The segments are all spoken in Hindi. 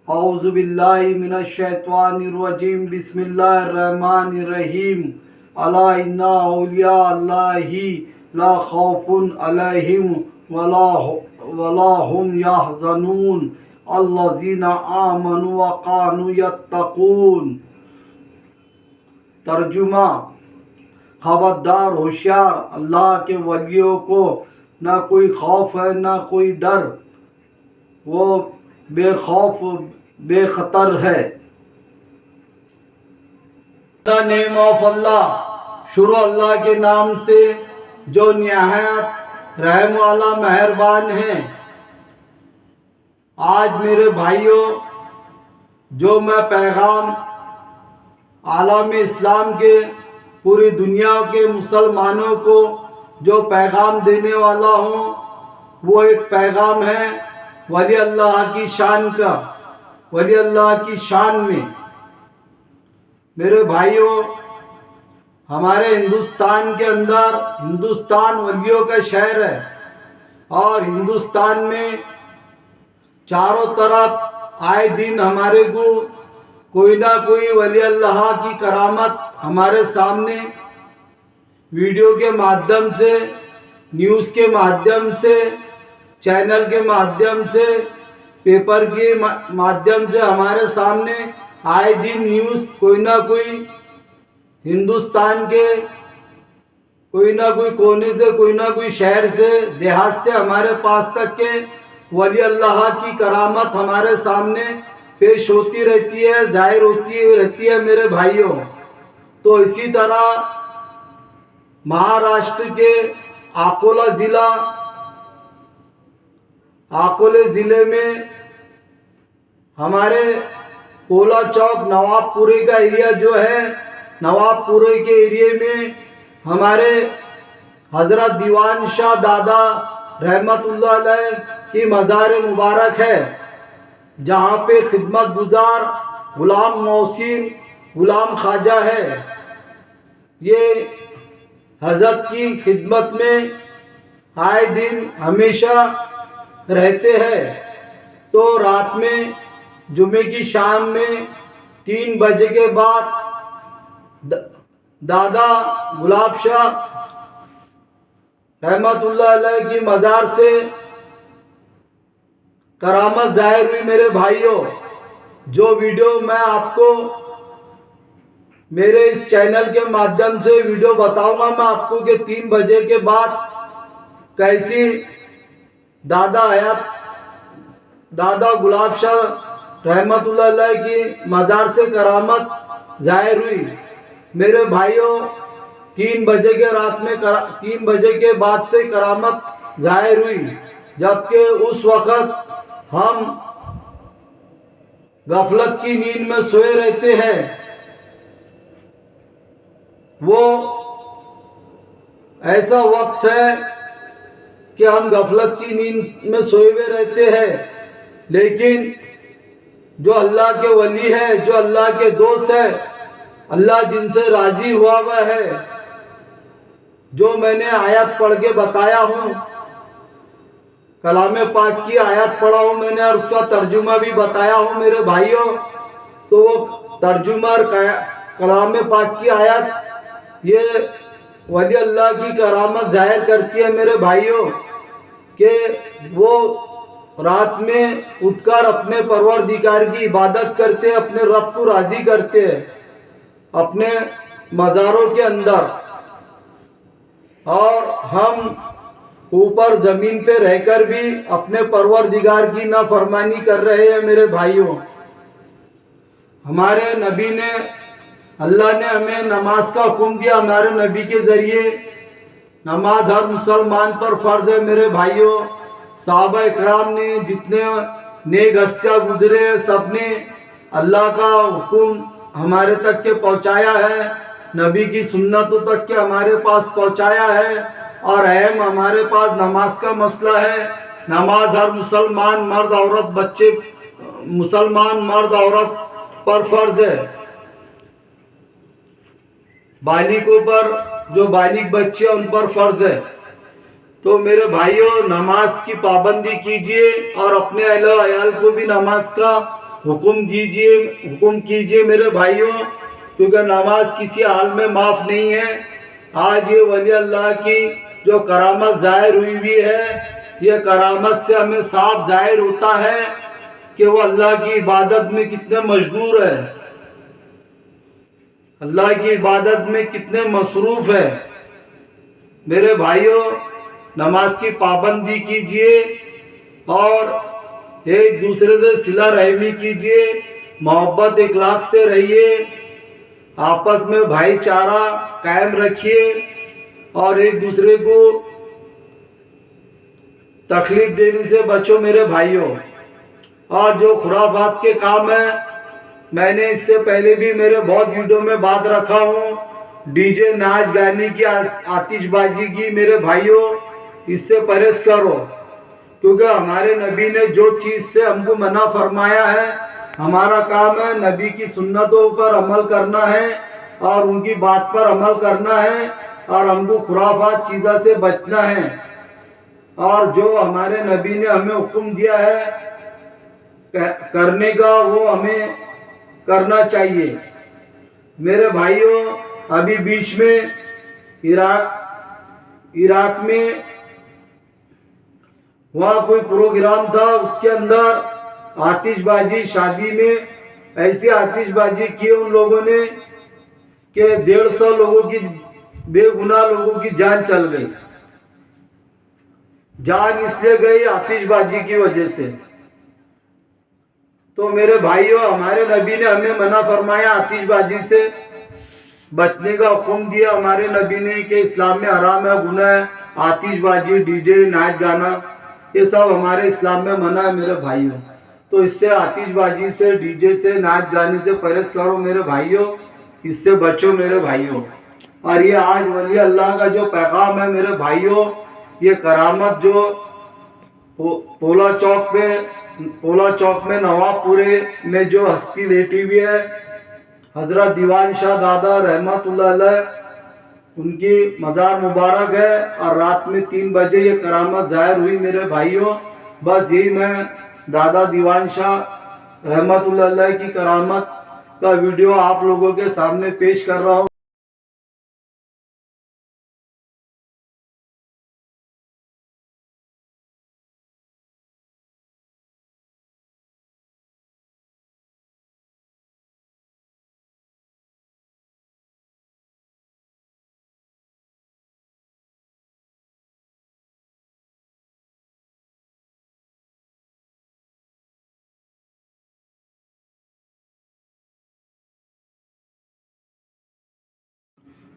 औज़ु बिल्लाहि मिनश शैतानिर रजीम बिस्मिल्लाहिर रहमानिर रहीम अला इन्ना औलिया अल्लाहि ला खौफुन अलैहिम वला हुम यहज़नून अल्लज़ीना आमनु व कानू यत्तकून। तर्जुमा, खबरदार होशियार, अल्लाह के वलियों को ना कोई खौफ है ना कोई डर, वो बेखौफ बेखतर है। द नेम ऑफ अल्लाह, शुरू अल्लाह के नाम से जो निहायत रहम वाला मेहरबान है। आज मेरे भाइयों, जो मैं पैगाम आलम इस्लाम के पूरी दुनिया के मुसलमानों को जो पैगाम देने वाला हूँ, वो एक पैगाम है वली अल्लाह की शान का। वली अल्लाह की शान में मेरे भाइयों, हमारे हिंदुस्तान के अंदर, हिंदुस्तान वलियों का शहर है और हिंदुस्तान में चारों तरफ आए दिन हमारे को कोई ना कोई वली अल्लाह की करामत हमारे सामने वीडियो के माध्यम से, न्यूज़ के माध्यम से, चैनल के माध्यम से, पेपर के माध्यम से हमारे सामने आए दिन न्यूज़ कोई ना कोई हिंदुस्तान के कोई ना कोई कोने से, कोई ना कोई शहर से, देहात से हमारे पास तक के वली अल्लाह की करामत हमारे सामने पेश होती रहती है, जाहिर होती रहती है मेरे भाइयों। तो इसी तरह महाराष्ट्र के अकोले ज़िले में हमारे पोला चौक नवाबपुरे का एरिया जो है, नवाबपुरे के एरिया में हमारे हज़रत दीवान शाह दादा रहमतुल्लाह अलैह की मज़ार मुबारक है, जहाँ पे खिदमत गुजार गुलाम मोहसिन गुलाम ख्वाजा है। ये हज़रत की खिदमत में आए दिन हमेशा रहते हैं। तो रात में जुमे की शाम में 3 बजे के बाद दादा गुलाब शाह रहमतुल्लाह अलैह की मज़ार से करामत जाहिर हुई। मेरे भाइयों, जो वीडियो मैं आपको मेरे इस चैनल के माध्यम से वीडियो बताऊंगा मैं आपको कि 3 बजे के बाद कैसी दादा गुलाब शाह रहमतुल्लाह अलैह की मज़ार से करामत जाहिर हुई। मेरे भाइयों, 3 बजे के रात में 3 बजे के बाद से करामत जाहिर हुई, जबकि उस वक़्त हम गफलत की नींद में सोए रहते हैं। वो ऐसा वक्त है कि हम गफलत की नींद में सोए हुए रहते हैं, लेकिन जो अल्लाह के वली है, जो अल्लाह के दोस्त है, अल्लाह जिनसे राजी हुआ है, जो मैंने आयत पढ़ के बताया हूँ, कलाम पाक की आयत पढ़ा हूँ मैंने और उसका तर्जुमा भी बताया हूँ मेरे भाइयों। तो वो तर्जुमा और कलाम पाक की आयत ये वली अल्लाह की करामत जाहिर करती है मेरे भाइयों, कि वो रात में उठकर अपने परवरदिगार की इबादत करते हैं, अपने रब को राज़ी करते हैं अपने मज़ारों के अंदर, और हम ऊपर ज़मीन पे रहकर भी अपने परवरदिगार की नाफरमानी कर रहे हैं मेरे भाइयों। हमारे नबी ने, अल्लाह ने हमें नमाज का हुक्म दिया, हमारे नबी के ज़रिए नमाज हर मुसलमान पर फ़र्ज है मेरे भाइयों। सहाबा इकराम ने, जितने नेक हस्तियाँ गुजरे हैं, सब ने अल्लाह का हुक्म हमारे तक के पहुँचाया है, नबी की सुन्नतों तक के हमारे पास पहुँचाया है। और अहम हमारे पास नमाज का मसला है। नमाज हर मुसलमान मर्द औरत बच्चे, मुसलमान मर्द औरत पर फ़र्ज है। बालिगों पर, जो बालिग बच्चे उन पर फ़र्ज है। तो मेरे भाइयों, नमाज की पाबंदी कीजिए और अपने अहल व अयाल को भी नमाज का हुक्म कीजिए मेरे भाइयों, क्योंकि नमाज किसी हाल में माफ़ नहीं है। आज ये वली अल्लाह की जो करामत ज़ाहिर हुई है, ये करामत से हमें साफ ज़ाहिर होता है कि वो अल्लाह की इबादत में कितने मशगूर है, अल्लाह की इबादत में कितने मसरूफ़ है। मेरे भाइयों, नमाज की पाबंदी कीजिए और एक दूसरे से सिला रहमी कीजिए, मोहब्बत इखलाक से रहिए, आपस में भाईचारा कायम रखिए और एक दूसरे को तकलीफ देने से बचो मेरे भाइयों। और जो खुराफात के काम है, मैंने इससे पहले भी मेरे बहुत वीडियो में बात रखा हूँ, डीजे नाच गाने की आतिशबाजी की, मेरे भाइयों इससे परहेज करो, क्योंकि हमारे नबी ने जो चीज़ से हमको मना फरमाया है, हमारा काम है नबी की सुन्नतों पर अमल करना है और उनकी बात पर अमल करना है और हमको खुराफात चीज़ों से बचना है। और जो हमारे नबी ने हमें हुक्म दिया है करने का, वो हमें करना चाहिए। मेरे भाइयों, अभी बीच में इराक में वहाँ कोई प्रोग्राम था, उसके अंदर आतिशबाजी, शादी में ऐसी आतिशबाजी की उन लोगों ने कि 150 लोगों की, बेगुनाह लोगों की जान चल गई। जान इसलिए गई आतिशबाजी की वजह से। तो मेरे भाइयों, हमारे नबी ने हमें मना फरमाया आतिशबाजी से बचने का हुक्म दिया हमारे नबी ने कि इस्लाम में हराम है, गुनाह है आतिशबाजी, डीजे, नाच गाना, ये सब हमारे इस्लाम में मना है मेरे भाइयों। तो इससे आतिशबाजी से, डीजे से, नाच गाने से परहेज करो मेरे भाइयों, इससे बचो मेरे भाइयों। और ये आज वली अल्लाह का जो पैगाम है मेरे भाइयों, ये करामत जो पोला चौक में नवाबपुरे में जो हस्ती लेटी हुई है, हजरत दीवान शाह दादा रहमतुल्लाह अलैह, उनकी मज़ार मुबारक है और रात में 3 बजे ये करामत ज़ाहिर हुई मेरे भाइयों। बस यही मैं दादा दीवान शाह रहमतुल्लाह अलैह की करामत का वीडियो आप लोगों के सामने पेश कर रहा हूँ।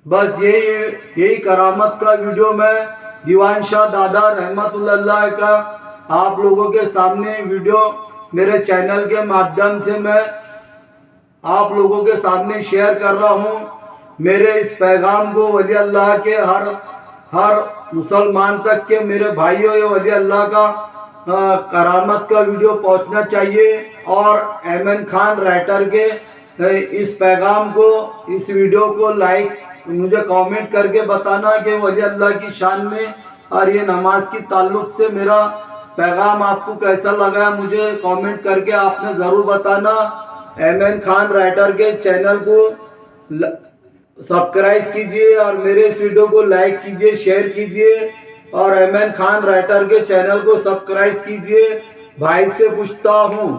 बस यही करामत का वीडियो मैं दीवान शाह दादा रहमतुल्लाह अलैह का आप लोगों के सामने वीडियो मेरे चैनल के माध्यम से मैं आप लोगों के सामने शेयर कर रहा हूँ। मेरे इस पैगाम को वली अल्लाह के हर मुसलमान तक के मेरे भाइयों, ये वली अल्लाह का करामत का वीडियो पहुँचना चाहिए। और एमन खान राइटर के इस पैगाम को, इस वीडियो को लाइक, मुझे कमेंट करके बताना कि वली अल्लाह की शान में और ये नमाज की ताल्लुक से मेरा पैगाम आपको कैसा लगा, मुझे कमेंट करके आपने ज़रूर बताना। एमन खान राइटर के चैनल को सब्सक्राइब कीजिए और मेरे इस वीडियो को लाइक कीजिए, शेयर कीजिए और एमन खान राइटर के चैनल को सब्सक्राइब कीजिए। भाई से पूछता हूँ